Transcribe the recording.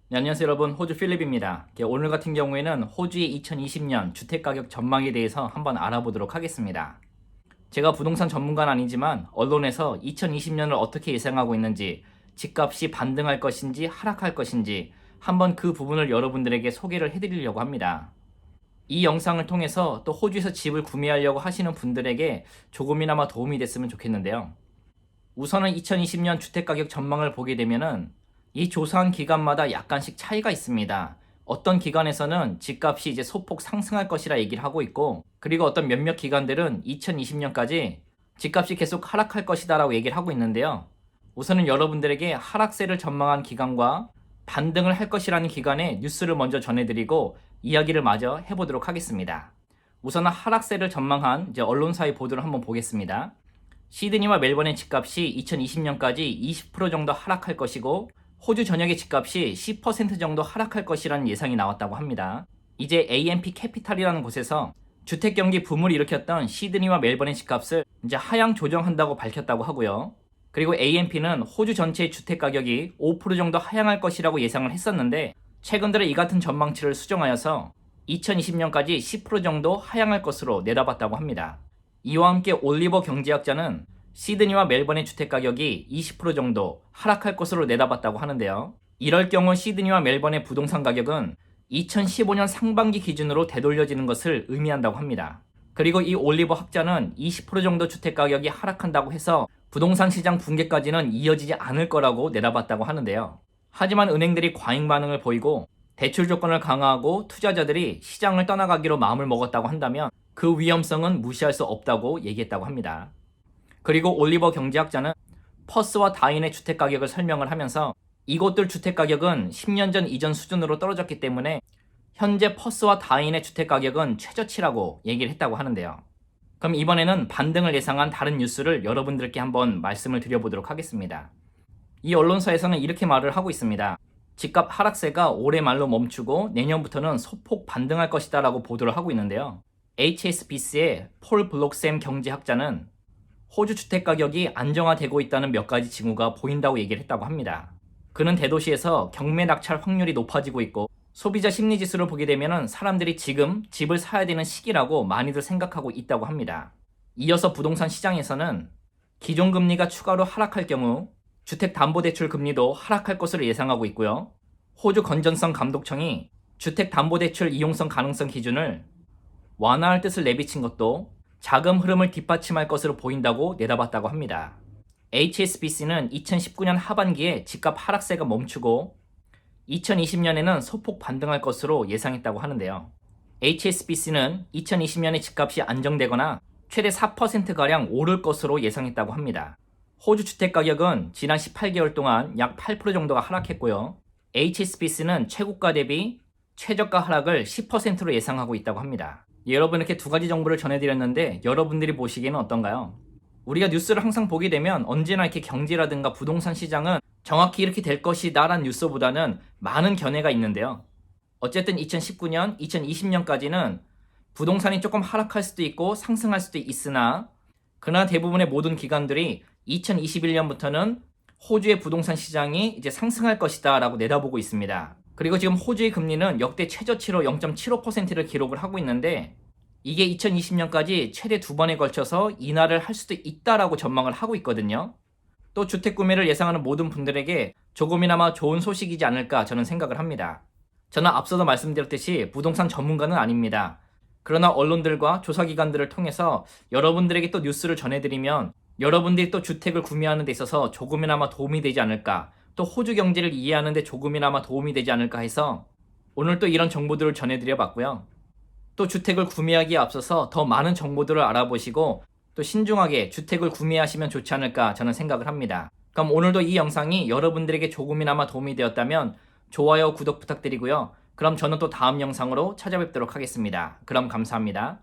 네, 안녕하세요 여러분, 호주 필립입니다. 오늘 같은 경우에는 호주의 2020년 주택가격 전망에 대해서 한번 알아보도록 하겠습니다. 제가 부동산 전문가는 아니지만 언론에서 2020년을 어떻게 예상하고 있는지, 집값이 반등할 것인지 하락할 것인지 한번 그 부분을 여러분들에게 소개를 해드리려고 합니다. 이 영상을 통해서 또 호주에서 집을 구매하려고 하시는 분들에게 조금이나마 도움이 됐으면 좋겠는데요. 우선은 2020년 주택가격 전망을 보게 되면은 이 조사한 기간마다 약간씩 차이가 있습니다. 어떤 기관에서는 집값이 이제 소폭 상승할 것이라 얘기를 하고 있고, 그리고 어떤 몇몇 기관들은 2020년까지 집값이 계속 하락할 것이다 라고 얘기를 하고 있는데요. 우선은 여러분들에게 하락세를 전망한 기관과 반등을 할 것이라는 기관의 뉴스를 먼저 전해드리고 이야기를 마저 해보도록 하겠습니다. 우선은 하락세를 전망한 언론사의 보도를 한번 보겠습니다. 시드니와 멜번의 집값이 2020년까지 20% 정도 하락할 것이고, 호주 전역의 집값이 10% 정도 하락할 것이라는 예상이 나왔다고 합니다. 이제 AMP 캐피탈이라는 곳에서 주택 경기 붐을 일으켰던 시드니와 멜번의 집값을 이제 하향 조정한다고 밝혔다고 하고요. 그리고 AMP는 호주 전체의 주택 가격이 5% 정도 하향할 것이라고 예상을 했었는데, 최근 들어 이 같은 전망치를 수정하여서 2020년까지 10% 정도 하향할 것으로 내다봤다고 합니다. 이와 함께 올리버 경제학자는 시드니와 멜번의 주택가격이 20% 정도 하락할 것으로 내다봤다고 하는데요. 이럴 경우 시드니와 멜번의 부동산 가격은 2015년 상반기 기준으로 되돌려지는 것을 의미한다고 합니다. 그리고 이 올리버 학자는 20% 정도 주택가격이 하락한다고 해서 부동산 시장 붕괴까지는 이어지지 않을 거라고 내다봤다고 하는데요. 하지만 은행들이 과잉 반응을 보이고 대출 조건을 강화하고 투자자들이 시장을 떠나가기로 마음을 먹었다고 한다면 그 위험성은 무시할 수 없다고 얘기했다고 합니다. 그리고 올리버 경제학자는 퍼스와 다인의 주택가격을 설명을 하면서 이곳들 주택가격은 10년 전 이전 수준으로 떨어졌기 때문에 현재 퍼스와 다인의 주택가격은 최저치라고 얘기를 했다고 하는데요. 그럼 이번에는 반등을 예상한 다른 뉴스를 여러분들께 한번 말씀을 드려보도록 하겠습니다. 이 언론사에서는 이렇게 말을 하고 있습니다. 집값 하락세가 올해 말로 멈추고 내년부터는 소폭 반등할 것이다 라고 보도를 하고 있는데요. HSBC의 폴 블록샘 경제학자는 호주 주택가격이 안정화되고 있다는 몇 가지 징후가 보인다고 얘기를 했다고 합니다. 그는 대도시에서 경매 낙찰 확률이 높아지고 있고, 소비자 심리지수를 보게 되면 사람들이 지금 집을 사야 되는 시기라고 많이들 생각하고 있다고 합니다. 이어서 부동산 시장에서는 기존 금리가 추가로 하락할 경우 주택담보대출 금리도 하락할 것으로 예상하고 있고요. 호주 건전성 감독청이 주택담보대출 이용성 가능성 기준을 완화할 뜻을 내비친 것도 자금 흐름을 뒷받침할 것으로 보인다고 내다봤다고 합니다. HSBC는 2019년 하반기에 집값 하락세가 멈추고 2020년에는 소폭 반등할 것으로 예상했다고 하는데요. HSBC는 2020년에 집값이 안정되거나 최대 4%가량 오를 것으로 예상했다고 합니다. 호주 주택가격은 지난 18개월 동안 약 8% 정도가 하락했고요. HSBC는 최고가 대비 최저가 하락을 10%로 예상하고 있다고 합니다. 여러분, 이렇게 두 가지 정보를 전해드렸는데 여러분들이 보시기에는 어떤가요? 우리가 뉴스를 항상 보게 되면 언제나 이렇게 경제라든가 부동산 시장은 정확히 이렇게 될 것이다 라는 뉴스보다는 많은 견해가 있는데요. 어쨌든 2019년, 2020년까지는 부동산이 조금 하락할 수도 있고 상승할 수도 있으나, 그러나 대부분의 모든 기관들이 2021년부터는 호주의 부동산 시장이 이제 상승할 것이다 라고 내다보고 있습니다. 그리고 지금 호주의 금리는 역대 최저치로 0.75%를 기록을 하고 있는데, 이게 2020년까지 최대 2번에 걸쳐서 인하를 할 수도 있다라고 전망을 하고 있거든요. 또 주택 구매를 예상하는 모든 분들에게 조금이나마 좋은 소식이지 않을까 저는 생각을 합니다. 저는 앞서도 말씀드렸듯이 부동산 전문가는 아닙니다. 그러나 언론들과 조사기관들을 통해서 여러분들에게 또 뉴스를 전해드리면 여러분들이 또 주택을 구매하는 데 있어서 조금이나마 도움이 되지 않을까, 또 호주 경제를 이해하는 데 조금이나마 도움이 되지 않을까 해서 오늘 또 이런 정보들을 전해드려 봤고요. 또 주택을 구매하기에 앞서서 더 많은 정보들을 알아보시고 또 신중하게 주택을 구매하시면 좋지 않을까 저는 생각을 합니다. 그럼 오늘도 이 영상이 여러분들에게 조금이나마 도움이 되었다면 좋아요, 구독 부탁드리고요. 그럼 저는 또 다음 영상으로 찾아뵙도록 하겠습니다. 그럼 감사합니다.